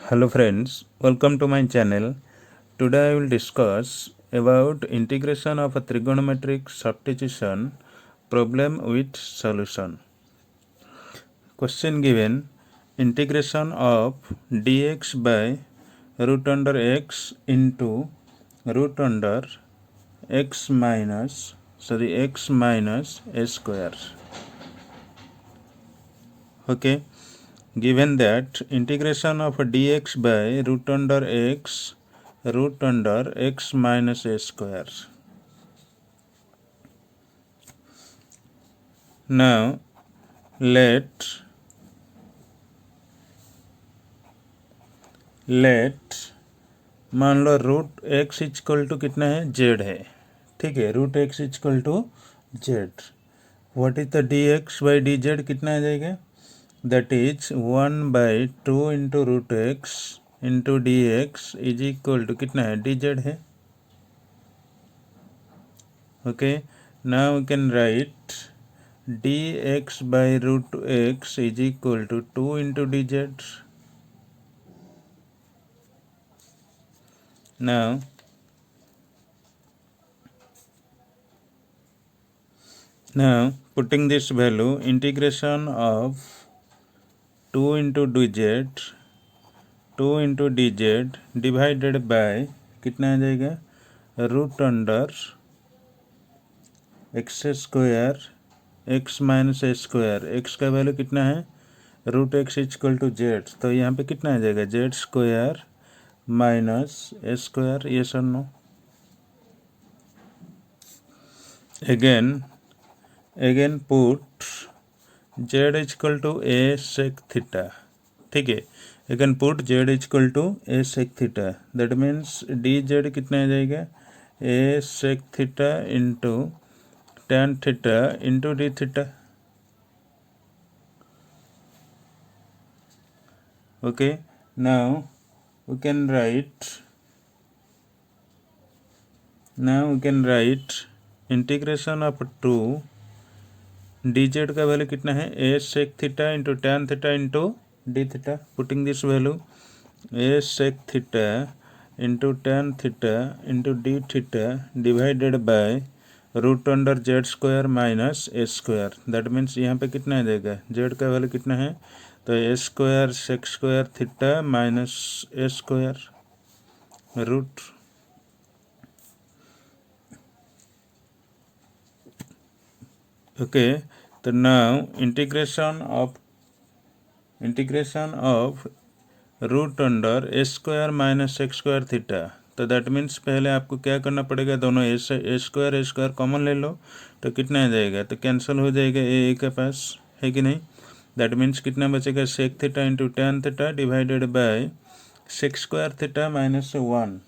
Hello friends, welcome to my channel. Today I will discuss about integration of a trigonometric substitution problem with solution. Question given: integration of dx by root under x into root under x minus a square. Okay. Given that integration of dx by root under x minus a square. Now let मान लो root x equal to कितना है z है, ठीक है। Root x equal to z, what is the d x by d z कितना आ जाएगा, that is 1/2 into root x into d x is equal to कितना है डी जेड है। Okay, now we can write dx by root x is equal to 2 into dz. Now putting this value, integration of 2 into dz divided by कितना आ जाएगा root under x square x minus a square. X का value कितना है root x equal to z, तो यहाँ पे कितना आ जाएगा z square minus a square. ये sir no again put z equal to a sec theta, ठीक है। Again put z equal to a sec theta, that means d z कितना आ जाएगा a sec theta into tan theta into d theta. Okay, now we can write integration of 2 dz का value कितना है a sec theta into tan theta into d theta. Putting this value a sec theta into tan theta into d theta divided by root under z square minus a square, that means यहाँ पे कितना आ जाएगा Z का value कितना है तो a square sec square theta minus a square root. Okay, तो now integration of root under a square minus sec square theta, तो दैट मीन्स पहले आपको क्या करना पड़ेगा दोनों ए स्क्वायर कॉमन ले लो तो कितना आ जाएगा तो कैंसिल हो जाएगा ए के पास, है कि नहीं। दैट मीन्स कितना बचेगा sec theta into tan theta divided by sec square theta minus 1।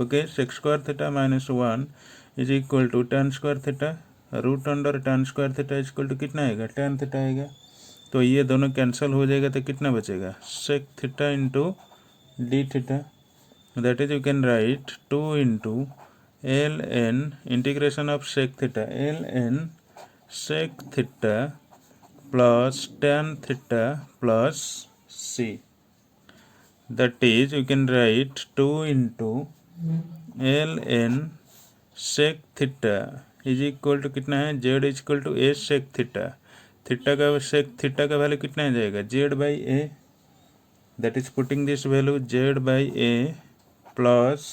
Okay, sec square theta minus 1 is equal to tan square theta root under tan square theta is equal to कितना आएगा tan theta आएगा, तो ये दोनों cancel हो जाएगा तो कितना बचेगा sec theta into d theta, that is you can write 2 into ln integration of sec theta ln sec theta plus tan theta plus c, that is you can write 2 into ln sec theta is equal to कितना है z is equal to a sec theta, theta का sec theta का value कितना आ जाएगा z by a, that is putting this value z by a plus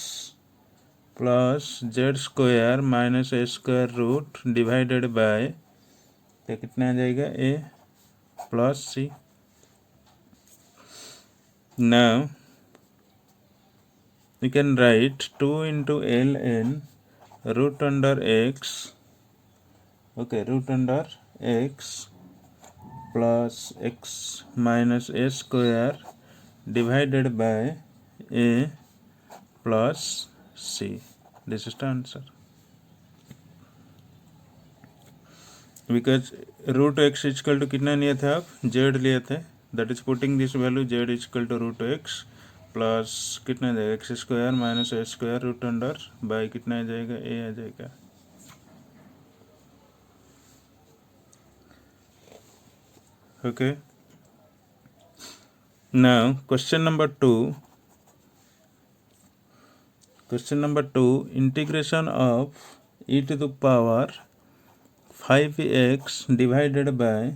z square minus a square root divided by तो कितना आ जाएगा a plus c. Now we can write 2 into l n root under x, okay root under x plus x minus a square divided by a plus c, this is the answer. Because root x equal to कितना लिए थे आप z लिए थे, that is putting this value z equal to root x plus कितना आ जाएगा x square minus a square root under by कितना आ जाएगा ए आ जाएगा। ओके, Now question number 2. Question number 2, integration of e to the power 5x divided by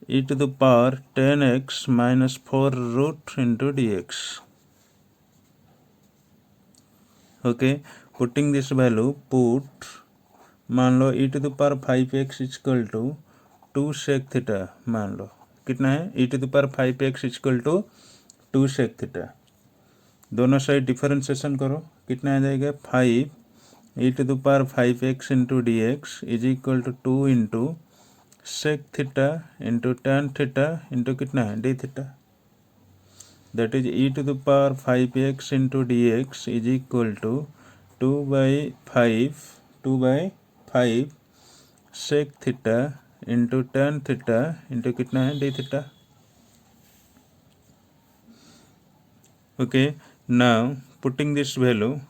e to the power 10x minus 4 root into dx. Okay, putting this value, put मान लो e to the power 5x equal to 2 sec theta, मान लो कितना है, e to the power 5x equal to 2 sec theta. दोनों side differentiation करो, कितना आ जाएगा 5 e to the power 5x into d x is equal to 2 into sec theta into tan theta into कितना है d theta, that is e to the power 5x into d x is equal to 2/5 sec theta into tan theta into कितना है d theta. Okay, now putting this value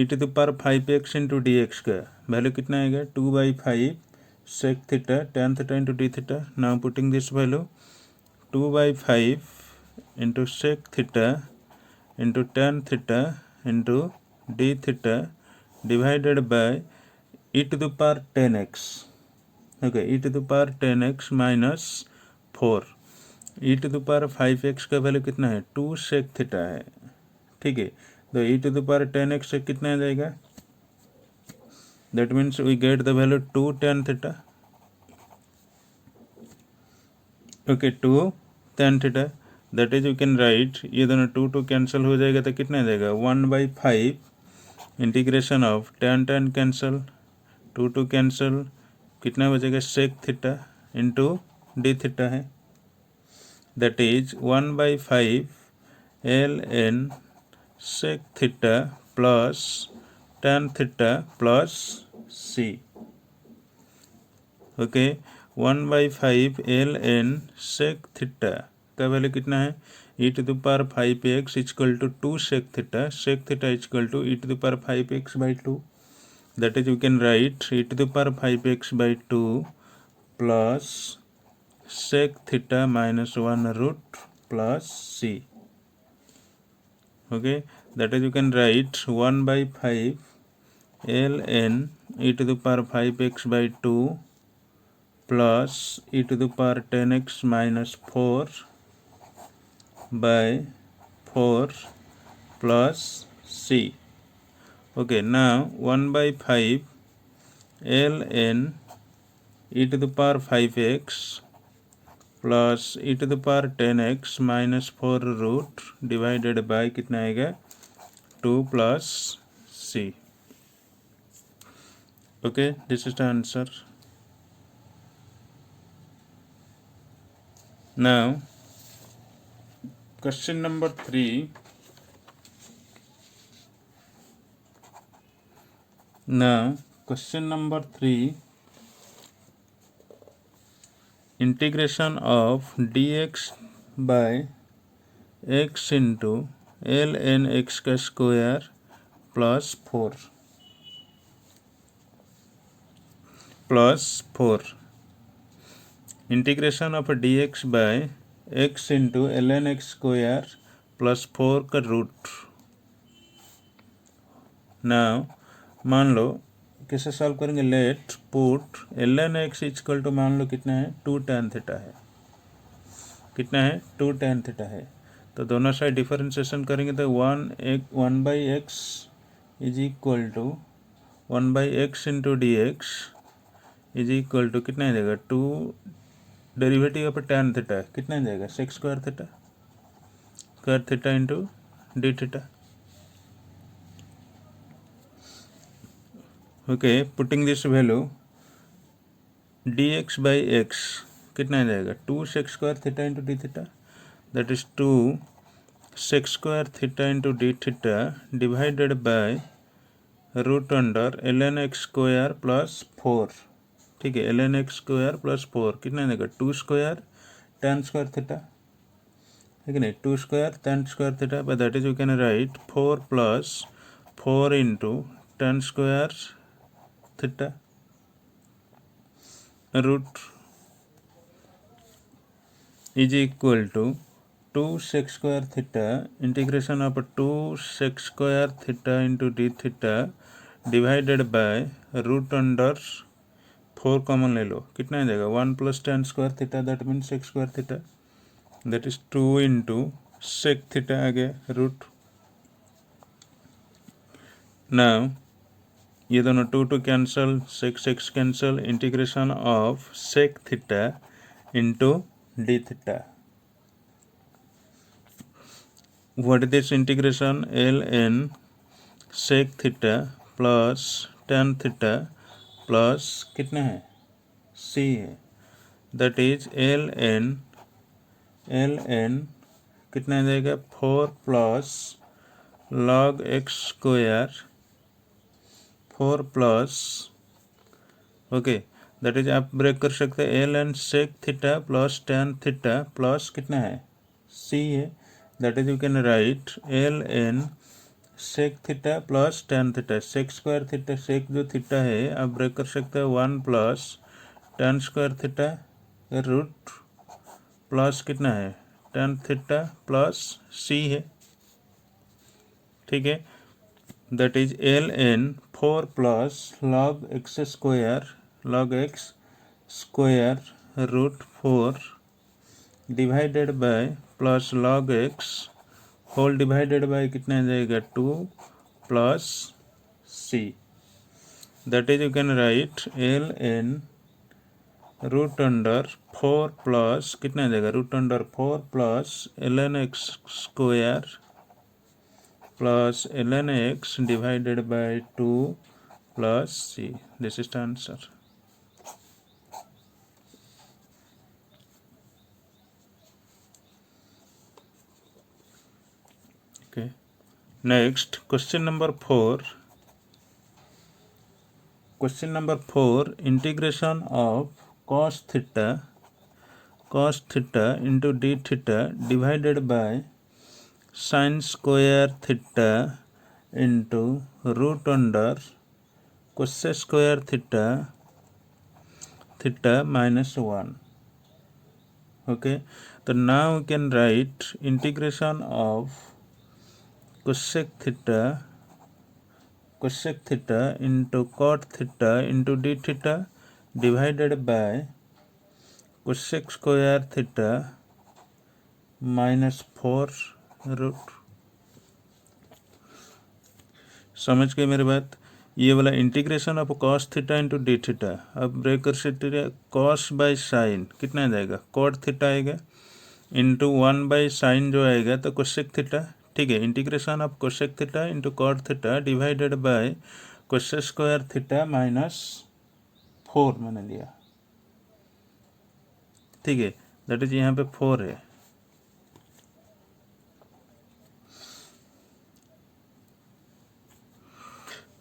e to the power 5x into d x का value कितना आएगा 2/5 sec theta tan theta into d theta. Now putting this value 2/5 into sec theta into tan theta into d theta divided by e to the power 10x. Okay, e to the power 10x minus 4. e to the power 5x का value कितना है 2 sec theta है, ठीक है। तो e to the power 10x से कितना आ जाएगा, that means we get the value 2 tan theta. Okay, 2 tan theta, that is you can write, ये दोनों 2 कैंसिल हो जाएगा तो कितना आ जाएगा 1/5 integration of tan cancel 2 cancel, कितना बचेगा sec theta into d theta है, that is 1/5 ln sec theta plus tan theta plus c. Okay, 1/5 ln sec theta का वैल्यू कितना है e to the power 5x equal to 2 sec theta equal to e to the power 5x by 2, that is you can write e to the power 5x by 2 plus sec theta minus 1 root plus c. Okay, that is you can write 1/5 ln e to the power 5x by 2 plus e to the power 10x minus 4 by 4 plus c. Okay, now 1/5 ln e to the power 5x plus e to the power 10x minus 4 root divided by कितना आएगा 2 plus c. Okay, this is the answer. Now question number 3. Now question number 3, integration of dx by x into ln x का square plus 4 plus 4. Integration of dx by x into ln x square plus 4 का root. Now मान लो कैसे solve करेंगे, let put ln x equal to मान लो कितना है 2 tan थीटा है, कितना है 2 tan थीटा है, तो दोनों साइड डिफरेंशिएशन करेंगे तो 1/x is equal to 1/x into d x is equal to कितना आ जाएगा 2 डेरिवेटिव ऑफ tan थीटा कितना आ जाएगा sec square theta into d theta. Okay, putting this value dx by x कितना आ जाएगा 2 sec square theta into d theta, that is 2 sec square theta into d theta divided by root under ln x square plus 4, ठीक है, ln x square plus 4 कितना देगा 2 square tan square theta, ठीक है नहीं 2 square tan square theta, but that is you can write 4 plus 4 into tan square theta root. is equal to 2 sec square theta integration of 2 sec square theta into d theta divided by root under 4 common ले लो, कितना आ जाएगा 1 plus tan square theta, that means sec square theta, that is 2 into sec theta आ गया root. Now ये दोनों 2 two cancel, sec sec cancel, integration of sec theta into d theta. What is this integration? ln sec theta plus tan theta plus कितना है c है, that is ln कितना आ जाएगा 4 plus log x square 4 plus, okay, that is आप break कर सकते हैं ln sec theta plus tan theta plus कितना है c है, that is you can write ln sec theta plus tan theta, sec square theta, sec जो theta है आप ब्रेक कर सकते हैं 1 plus tan square theta root plus कितना है tan थीटा प्लस c है, ठीक है, that is ln 4 plus log x square root 4 divided by plus log x whole divided by कितना आ जाएगा 2 plus c, that is you can write ln root under 4 plus कितना आ जाएगा root under 4 plus ln x square plus ln x divided by 2 plus c. This is the answer. Okay. Next, question number 4. Question number 4, integration of cos theta into d theta divided by sin square theta into root under cos square theta minus 1. Okay, so now we can write integration of cosec theta into cot theta into d theta divided by cosec square theta minus 4 root. समझ गए मेरी बात. ये वाला integration of cos theta into d theta, अब break कर सकते cos by sine कितना आ जाएगा cot थीटा आएगा इंटू 1 बाई साइन जो आएगा तो cosec थीटा, ठीक है, integration of cosec theta into cot theta divided by cosec square theta minus 4 मैंने लिया, ठीक है, दैट इज यहाँ पे 4 है.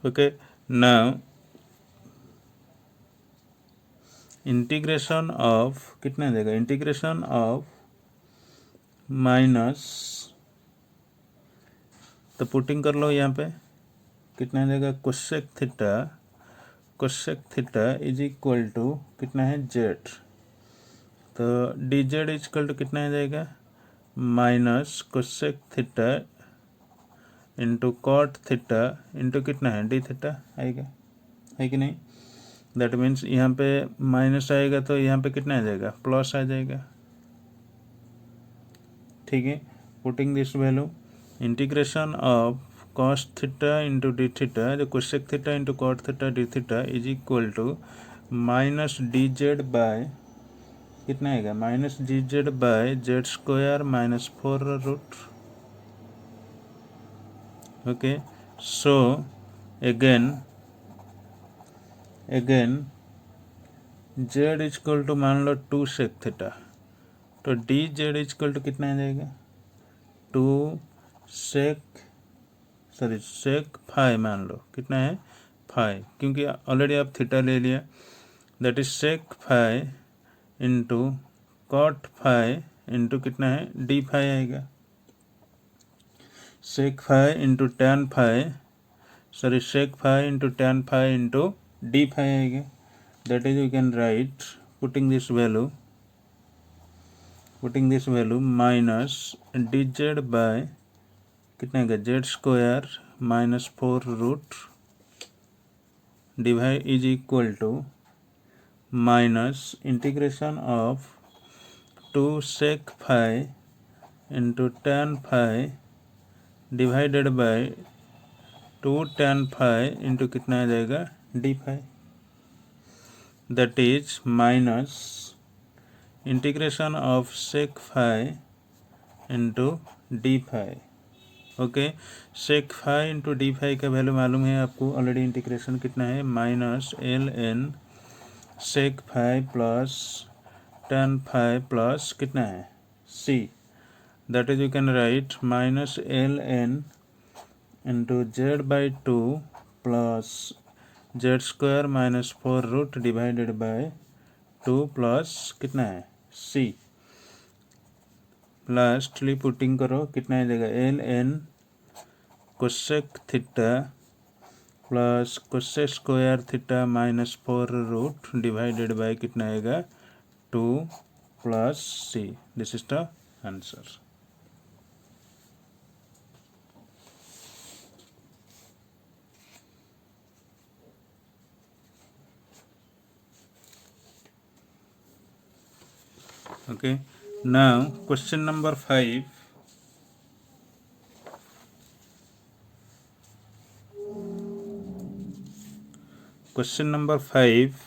ओके, नाउ इंटीग्रेशन ऑफ कितना आ जाएगा इंटीग्रेशन ऑफ माइनस, तो पुटिंग कर लो यहाँ पे कितना आ जाएगा cosec theta is equal to कितना है जेड, तो d z is equal to कितना आ जाएगा minus cosec theta into cot theta into कितना है डी थीटा आएगा, है कि नहीं, दैट मीन्स यहाँ पे माइनस आएगा तो यहाँ पे कितना आ जाएगा प्लस आ जाएगा, ठीक है. Putting this value integration of cos theta into d theta जो cosec theta into cot theta d theta is equal to minus d z by कितना आएगा minus d z by z square minus 4 root. Okay, so again z is equal to मान लो 2 sec theta, तो d z is equal to कितना आ जाएगा 2 सेक five मान लो कितना है 5, क्योंकि ऑलरेडी आप थीटा ले लिया, that is sec 5 into cot 5 into कितना है डी 5 आएगा, sec 5 into tan 5 sec 5 into tan 5 into d 5 आएगा, that is you can write putting this value putting this value minus d z by कितना का z square minus 4 root divide is equal to minus integration of 2 sec phi into tan phi divided by 2 tan phi into कितना आ जाएगा d phi, that is minus integration of sec phi into d phi. Okay, sec phi into d phi का value मालूम है आपको already. Integration कितना है minus l n sec phi plus tan phi plus कितना है c, that is you can write minus l n into z by 2 plus z square minus 4 root divided by 2 plus कितना है c। Lastly putting करो कितना आ जाएगा l n cosec theta plus cosec square theta minus 4 root divided by कितना आएगा 2 plus c। This is the answer. Okay, now question number 5. Question number 5,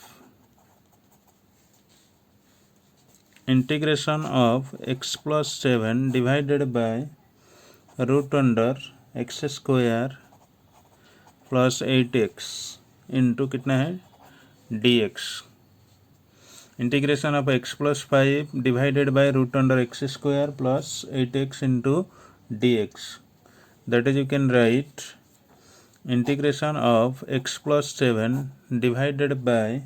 integration of x plus 7 divided by root under x square plus 8x into कितना है dx। Integration of x plus 5 divided by root under x square plus 8x into dx, that is you can write integration of x plus 7 divided by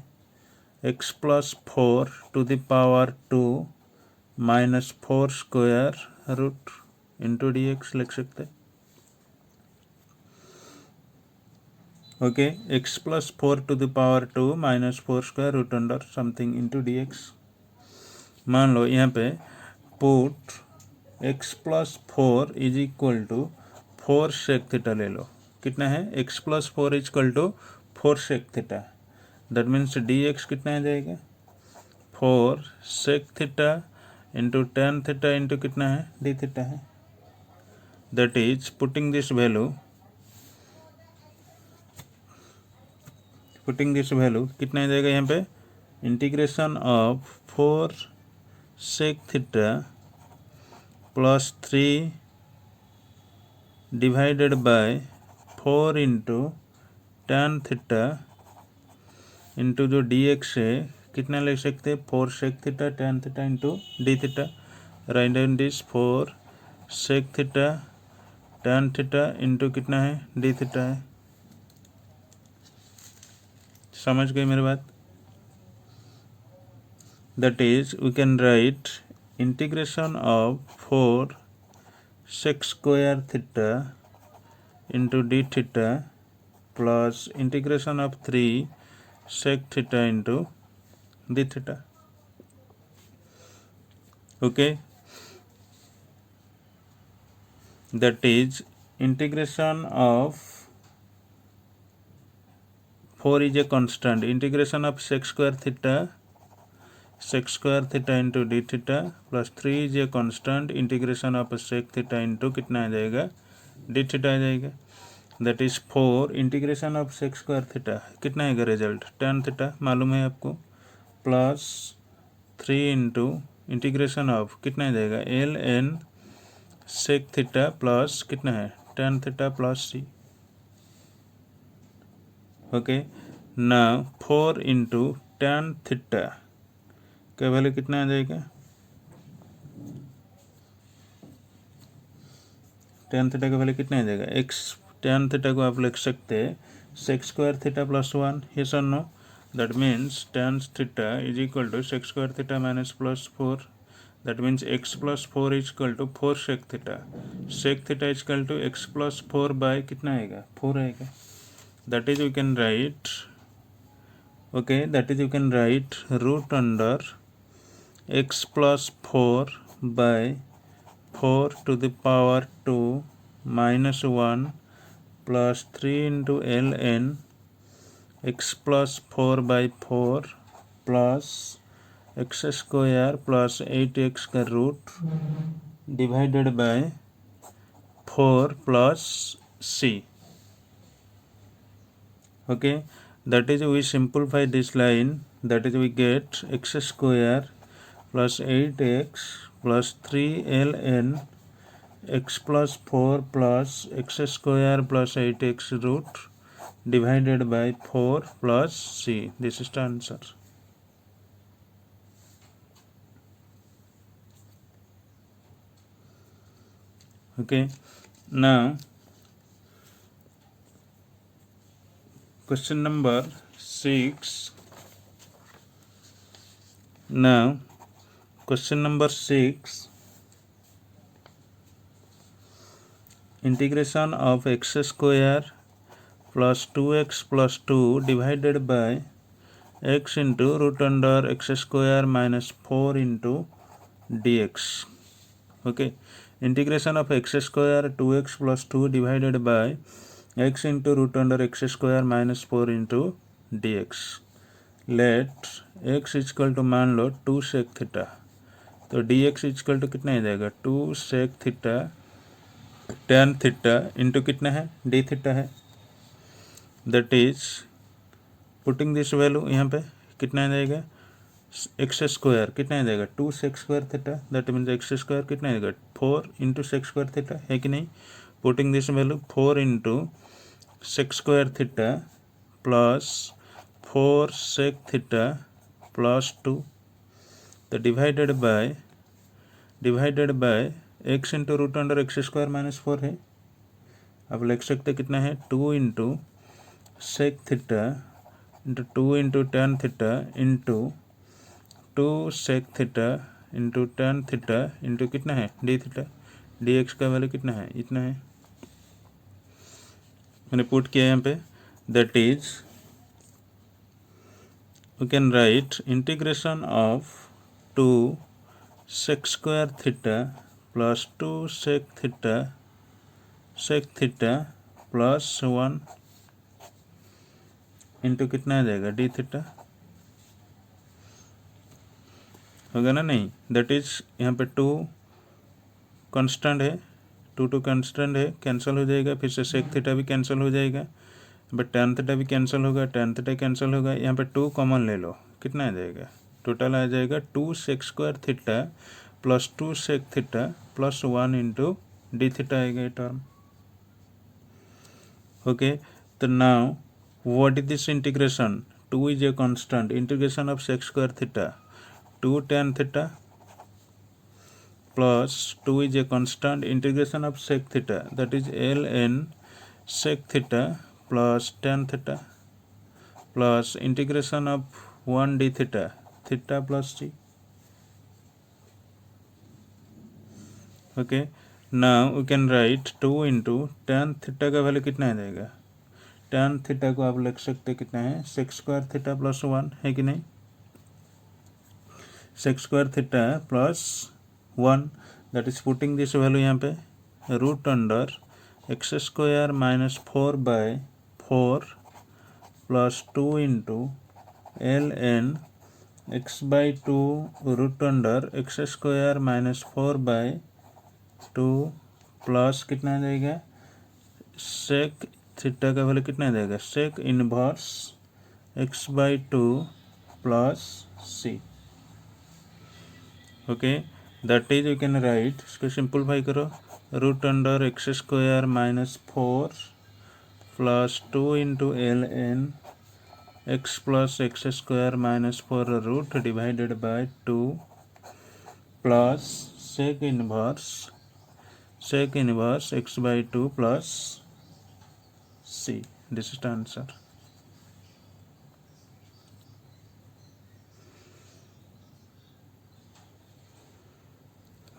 x plus 4 to the power 2 minus 4 square root into dx लिख सकते हैं। Okay, x plus 4 to the power 2 minus 4 square root under something into d x. मान लो यहाँ पे put x plus 4 is equal to 4 sec theta ले लो। कितना है x plus 4 is equal to 4 sec theta, that means d x कितना आ जाएगा 4 sec theta into tan theta into कितना है डी थीटा है, that is putting this value कितना आ जाएगा यहाँ पे integration of 4 sec theta plus 3 divided by 4 into tan theta into जो डी एक्स है कितना ले सकते हैं 4 sec theta tan theta into d theta, write down this 4 sec theta tan theta into कितना है डी थीटा है। समझ गए मेरी बात? That is we can write integration of 4 sec square theta into d theta plus integration of 3 sec theta into d theta. Okay, that is integration of 4 is a constant, integration of sec square theta into d theta plus 3 is a constant, integration of sec theta into कितना आ जाएगा d theta आ जाएगा, that is 4 integration of sec square theta कितना आएगा result tan theta मालूम है आपको, plus 3 into integration of कितना आ जाएगा l n sec theta plus कितना है tan theta plus c। Okay, now 4 into tan theta का वैल्यू कितना आ जाएगा टेन थीटा का वैल्यू कितना आ जाएगा एक्स टेन थीटा को आप लिख सकते हैं sec square theta plus 1, yes और no, that means tan theta is equal to sec square theta minus plus 4, that means x plus 4 is equal to 4 sec theta is equal to x plus 4 by कितना आएगा 4 आएगा, that is you can write, okay, that is you can write root under x plus 4 by 4 to the power 2 minus 1 plus 3 into ln x plus 4 by 4 plus x square plus 8x का root divided by 4 plus c. Okay, that is we simplify this line, that is we get x square plus 8x plus 3 ln x plus 4 plus x square plus 8x root divided by 4 plus c. This is the answer. Okay, now question number 6. Now question number 6, integration of x square plus 2x plus 2 divided by x into root under x square minus 4 into dx. Okay, integration of x square 2x plus 2 divided by x into root under x square minus 4 into dx. Let x is equal to मान लो 2 sec theta, तो dx is equal to कितना आ जाएगा 2 sec theta tan theta into कितना है d theta है, that is putting this value यहाँ पे कितना आ जाएगा एक्स स्क्वायर कितना आ जाएगा 2 sec square theta, that means x square कितना आ जाएगा 4 इंटू सेक स्क्वायर थीटा है कि नहीं. Putting this value 4 into sec square theta plus 4 sec theta plus 2, तो divided by x into root under x square minus 4 है. आप लिख सकते कितना है 2 into sec theta into 2 into tan theta into 2 sec theta into tan theta into कितना है d theta, d x का वैल्यू कितना है इतना है, मैंने पुट किया यहाँ पे. That is we can write integration of 2 sec square theta plus 2 sec theta plus 1 into कितना आ जाएगा डी थीटा, होगा ना नहीं. दैट इज यहाँ पे 2 कांस्टेंट है, 2 कांस्टेंट है, कैंसिल हो जाएगा, फिर से सेक थीटा भी कैंसिल हो जाएगा, बट टेन थीटा भी कैंसिल होगा, टेन थीटा कैंसिल होगा. यहाँ पे 2 कॉमन ले लो, कितना आ जाएगा टोटल आ जाएगा 2 sec square theta plus 2 sec theta plus 1 into d theta आएगा ये टर्म. ओके, तो now what is this integration 2 is a constant, integration of sec square theta 2 tan theta plus 2 is a constant, integration of sec theta that is ln sec theta plus tan theta plus integration of 1 d theta theta plus c. Okay, now we can write 2 into tan theta का value कितना आ जाएगा, tan theta को आप लिख सकते कितना है sec स्क्वायर थीटा प्लस 1 है कि नहीं, sec square theta plus 1, that is putting this value यहाँ पे root under x square minus 4 by 4 plus 2 into l n x by 2 root under x square minus 4 by 2 plus कितना आ जाएगा sec theta का value कितना आ जाएगा sec inverse x by 2 plus c. Okay, that is you can write, इसको simplify करो, root under x square minus 4 plus 2 into l n x plus x square minus 4 root divided by 2 plus sec inverse x by 2 plus c. This is the answer.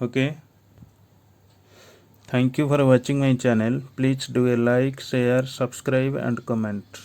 Okay, thank you for watching my channel. Please do a like, share, subscribe and comment.